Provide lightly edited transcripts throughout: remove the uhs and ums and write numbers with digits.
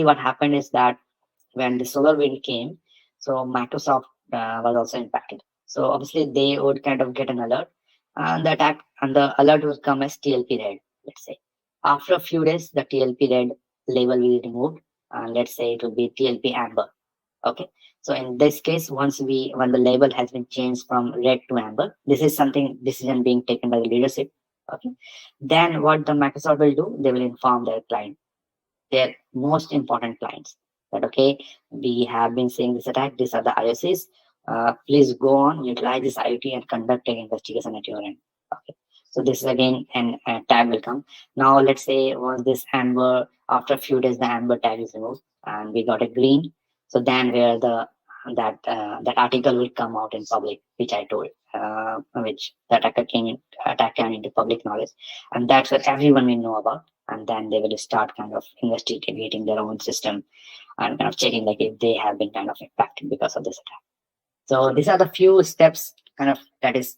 what happened is that when the solar wind came, so Microsoft was also impacted. So obviously they would kind of get an alert, and the alert would come as TLP red. Let's say after a few days, the TLP red label will be removed, and let's say it will be TLP amber. Okay. So in this case, when the label has been changed from red to amber, this is something decision being taken by the leadership. Okay. Then what the Microsoft will do, they will inform their client, their most important clients, that okay, we have been seeing this attack. These are the IOCs. Please go on, utilize this IoT and conduct an investigation at your end. Okay. So this is again an tag will come. Now let's say once this amber, after a few days, the amber tag is removed and we got a green. So then where that article will come out in public, which I told, which the attack came into public knowledge, and that's what everyone will know about. And then they will start kind of investigating their own system and kind of checking like if they have been kind of impacted because of this attack. So these are the few steps kind of that is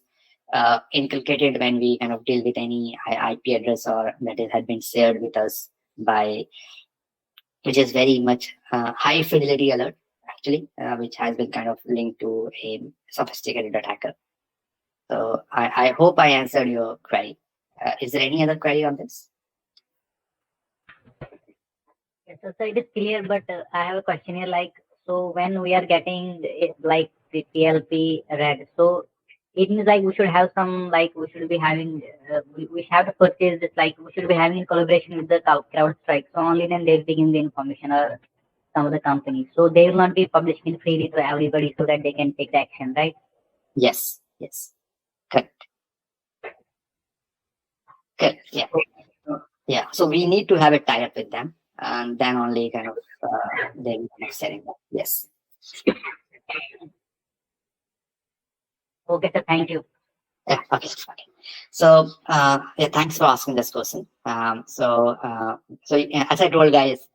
inculcated when we kind of deal with any IP address or that has been shared with us by, which is very much high fidelity alert actually, which has been kind of linked to a sophisticated attacker. So I hope I answered your query. Is there any other query on this? Yes, so it is clear, but I have a question here. Like, so when we are getting like the TLP red, so it means like we should have some, like we should be having, we have to purchase this, like we should be having in collaboration with the CrowdStrike. So only then they'll begin the information or some of the companies. So they will not be publishing freely to everybody so that they can take the action, right? Yes. Yes. Correct. Correct. Yeah. Yeah. So we need to have a tie-up with them, and then only kind of they will be setting up. Yes. Okay, sir. Thank you. Yeah. Okay. Okay. So yeah, thanks for asking this question. So as I told guys,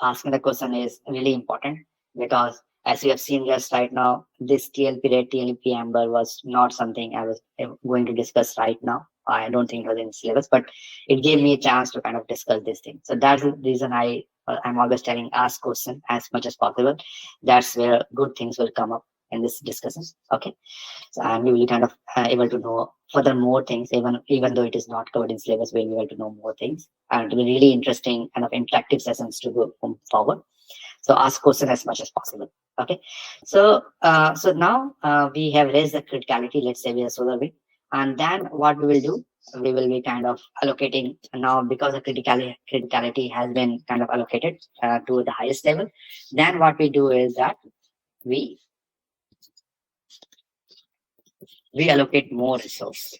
asking the question is really important because as you have seen just right now, this TLP red, TLP amber was not something I was going to discuss right now. I don't think it was in syllabus, but it gave me a chance to kind of discuss this thing. So that's the reason I'm always telling ask question as much as possible. That's where good things will come up in this discussion. Okay. So, and we will kind of able to know further more things, even though it is not covered in syllabus, we'll be able to know more things, and it will be really interesting kind of interactive sessions to go forward. So ask question as much as possible. Okay. So now we have raised the criticality. Let's say we are SolarWind, and then what we will do, we will be kind of allocating now because the criticality has been kind of allocated to the highest level. Then what we do is that we allocate more resource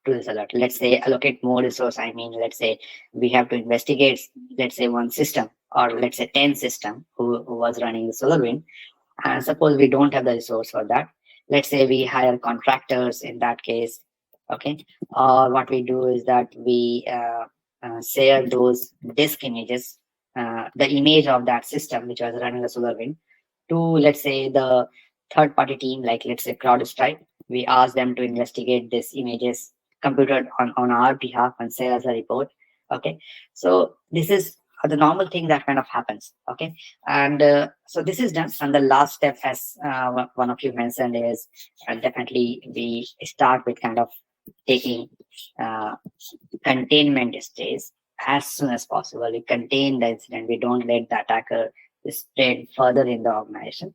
to this alert. Let's say allocate more resource. I mean, let's say we have to investigate, let's say one system or let's say 10 system who was running the SolarWind. And suppose we don't have the resource for that. Let's say we hire contractors in that case. Okay. Or what we do is that we share those disk images, the image of that system which was running the SolarWind to, let's say, the third party team, like let's say CrowdStrike. We ask them to investigate these images computed on our behalf and share us a report. Okay. So this is the normal thing that kind of happens. Okay. And so this is done. And the last step, as one of you mentioned, is definitely we start with kind of taking containment stage as soon as possible. We contain the incident. We don't let the attacker spread further in the organization.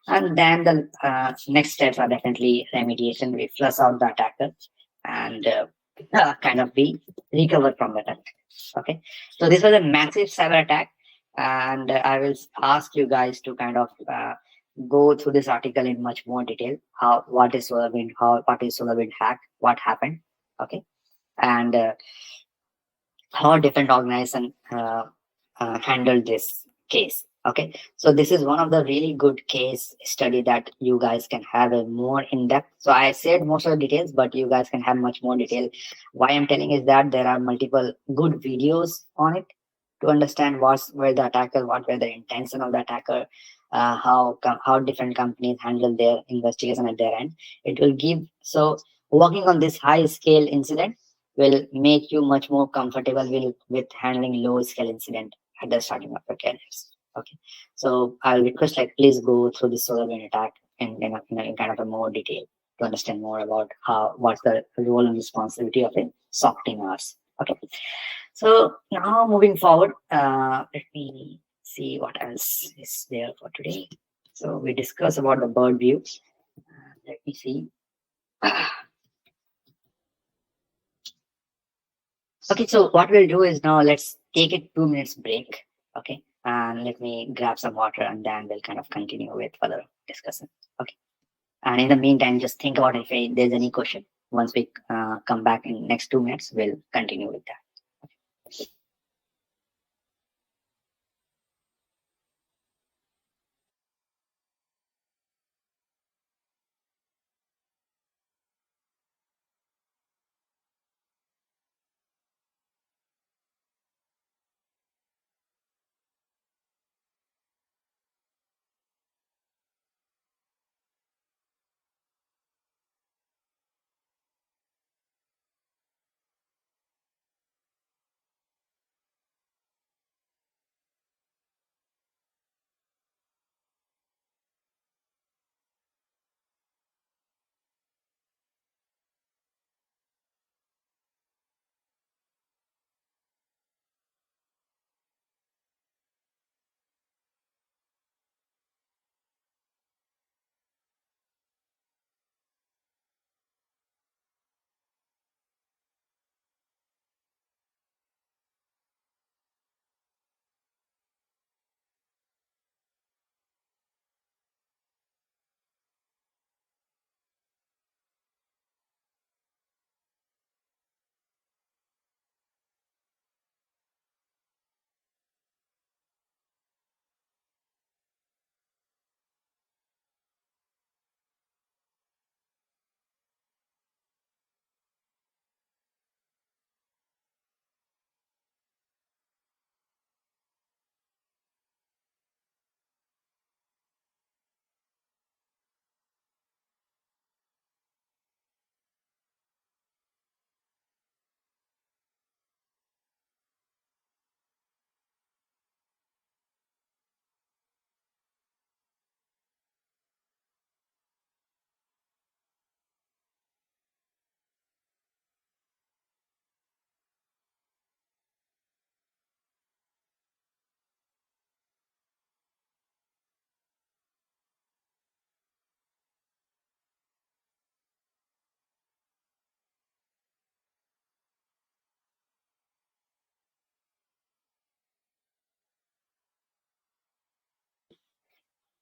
And then the next steps are definitely remediation. We flush out the attacker and kind of be recovered from the attack. Okay. So this was a massive cyber attack. And I will ask you guys to kind of go through this article in much more detail. What is SolarWind? What is SolarWind hack? What happened? Okay. And how different organizations handled this case. Okay, so this is one of the really good case study that you guys can have a more in-depth. So I said most of the details, but you guys can have much more detail. Why I'm telling is that there are multiple good videos on it to understand what were the attacker, what were the intention of the attacker, how different companies handle their investigation at their end. It will give, so working on this high scale incident will make you much more comfortable with handling low scale incident at the starting of your careers. Okay, so I'll request like please go through the SolarWinds attack in kind of a more detail to understand more about what's the role and responsibility of a SOC team hours. Okay, so now moving forward, let me see what else is there for today. So we discussed about the bird view. Let me see. Okay, so what we'll do is now let's take a 2 minutes break. Okay, and let me grab some water and then we'll kind of continue with further discussion. Okay, and in the meantime, just think about if there's any question. Once we come back in next 2 minutes, we'll continue with that.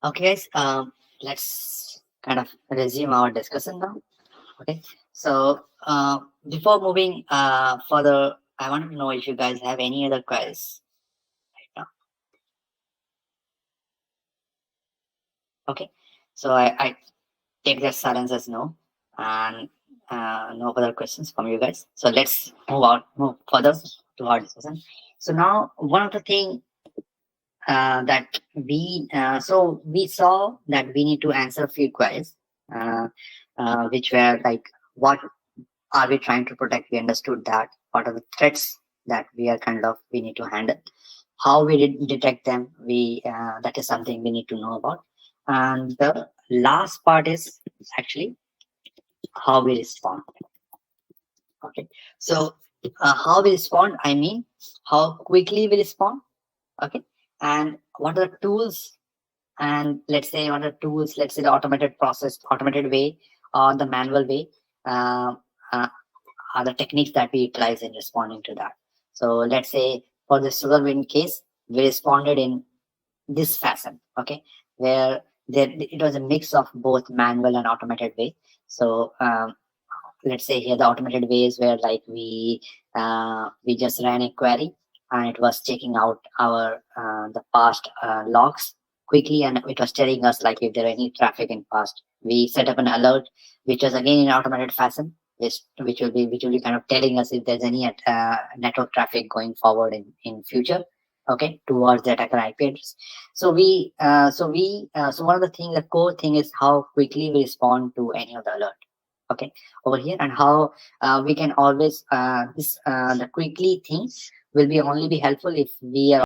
Okay, guys. Let's kind of resume our discussion now. Okay, so before moving further, I want to know if you guys have any other queries right now. Okay, so I take that silence as no, and no further questions from you guys. So let's move further to our discussion. So now one of the thing that we saw that we need to answer a few queries, uh, which were like what are we trying to protect? We understood that. What are the threats that we need to handle? How we detect them? That is something we need to know about. And the last part is actually how we respond. Okay, so how we respond, I mean how quickly we respond. Okay, and what are the tools, and let's say what are the tools, let's say the automated process, automated way, or the manual way, uh, uh, are the techniques that we utilize in responding to that. So let's say for the SolarWinds case, we responded in this fashion. Okay, where it was a mix of both manual and automated way. So let's say here the automated ways where like we just ran a query and it was checking out our the past logs quickly, and it was telling us like if there are any traffic in past. We set up an alert which was again in automated fashion, which will be kind of telling us if there's any network traffic going forward in future, okay, towards the attacker IP address. So one of the things, the core thing is how quickly we respond to any of the alert. okay, over here, and how we can always the quickly things will be only be helpful if we are